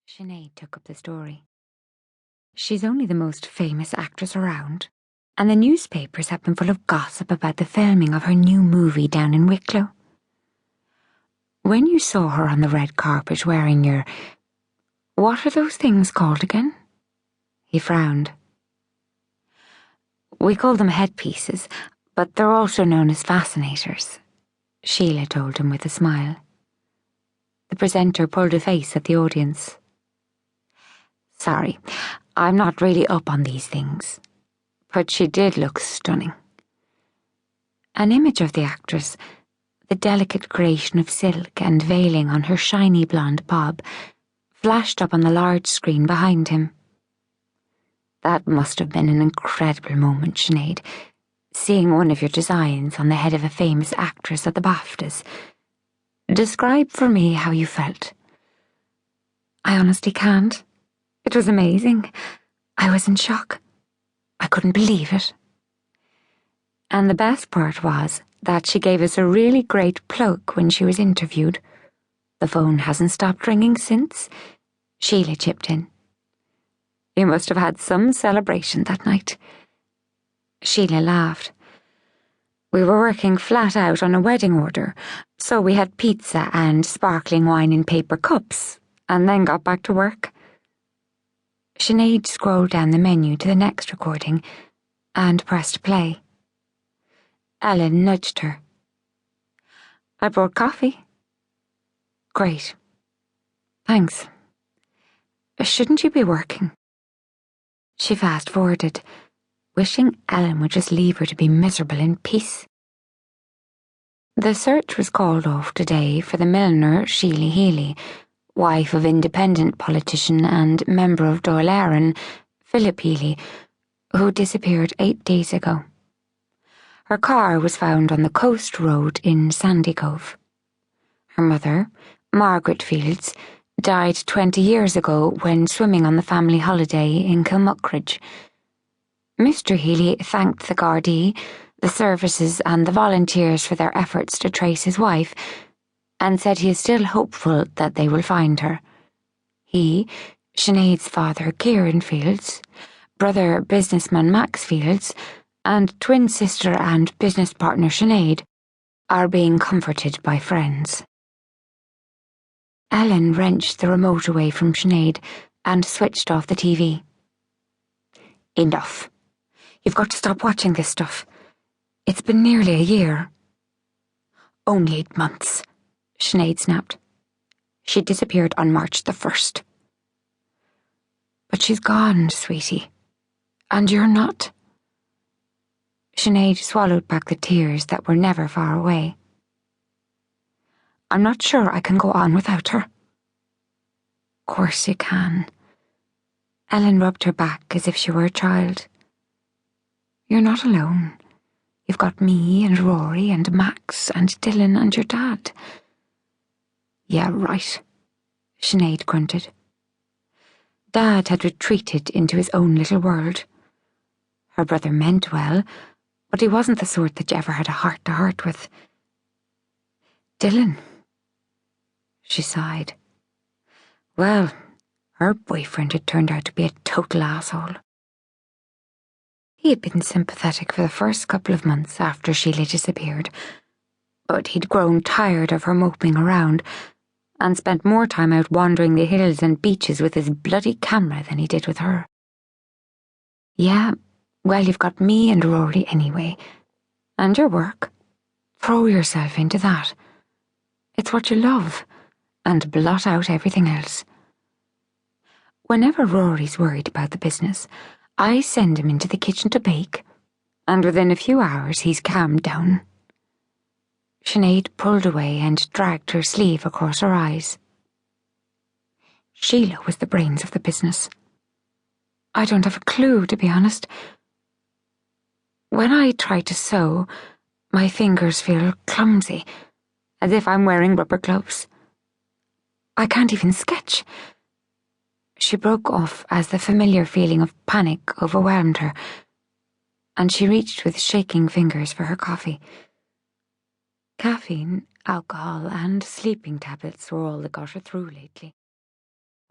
Sinead took up the story. She's only the most famous actress around, and the newspapers have been full of gossip about the filming of her new movie down in Wicklow. When you saw her on the red carpet wearing your... what are those things called again? He frowned. We call them headpieces, but they're also known as fascinators, Sheila told him with a smile. The presenter pulled a face at the audience. Sorry, I'm not really up on these things, but she did look stunning. An image of the actress, the delicate creation of silk and veiling on her shiny blonde bob, flashed up on the large screen behind him. That must have been an incredible moment, Sinead, seeing one of your designs on the head of a famous actress at the BAFTAs. Describe for me how you felt. I honestly can't. It was amazing. I was in shock. I couldn't believe it. And the best part was that she gave us a really great plug when she was interviewed. The phone hasn't stopped ringing since, Sheila chipped in. You must have had some celebration that night. Sheila laughed. We were working flat out on a wedding order, so we had pizza and sparkling wine in paper cups, and then got back to work. Sinead scrolled down the menu to the next recording and pressed play. Ellen nudged her. I brought coffee. Great. Thanks. Shouldn't you be working? She fast-forwarded, wishing Ellen would just leave her to be miserable in peace. The search was called off today for the milliner Sheila Healy, wife of independent politician and member of Dáil Éireann, Philip Healy, who disappeared 8 days ago. Her car was found on the coast road in Sandycove. Her mother, Margaret Fields, died 20 years ago when swimming on the family holiday in Kilmuckridge. Mr. Healy thanked the Gardaí, the services and the volunteers for their efforts to trace his wife, and said he is still hopeful that they will find her. He, Sinead's father Kieran Fields, brother businessman Max Fields, and twin sister and business partner Sinead are being comforted by friends. Ellen wrenched the remote away from Sinead and switched off the TV. Enough. You've got to stop watching this stuff. It's been nearly a year. Only 8 months, Sinead snapped. She disappeared on March the 1st. But she's gone, sweetie. And you're not. Sinead swallowed back the tears that were never far away. I'm not sure I can go on without her. Of course you can. Ellen rubbed her back as if she were a child. You're not alone. You've got me and Rory and Max and Dylan and your dad. Yeah, right, Sinead grunted. Dad had retreated into his own little world. Her brother meant well, but he wasn't the sort that you ever had a heart-to-heart with. Dylan. She sighed. Well, her boyfriend had turned out to be a total asshole. He had been sympathetic for the first couple of months after Sheila disappeared, but he'd grown tired of her moping around and spent more time out wandering the hills and beaches with his bloody camera than he did with her. Yeah, well, you've got me and Rory anyway, and your work. Throw yourself into that. It's what you love, and blot out everything else. Whenever Rory's worried about the business, I send him into the kitchen to bake, and within a few hours he's calmed down. Sinead pulled away and dragged her sleeve across her eyes. Sheila was the brains of the business. I don't have a clue, to be honest. When I try to sew, my fingers feel clumsy, as if I'm wearing rubber gloves. I can't even sketch. She broke off as the familiar feeling of panic overwhelmed her, and she reached with shaking fingers for her coffee. Caffeine, alcohol, and sleeping tablets were all that got her through lately.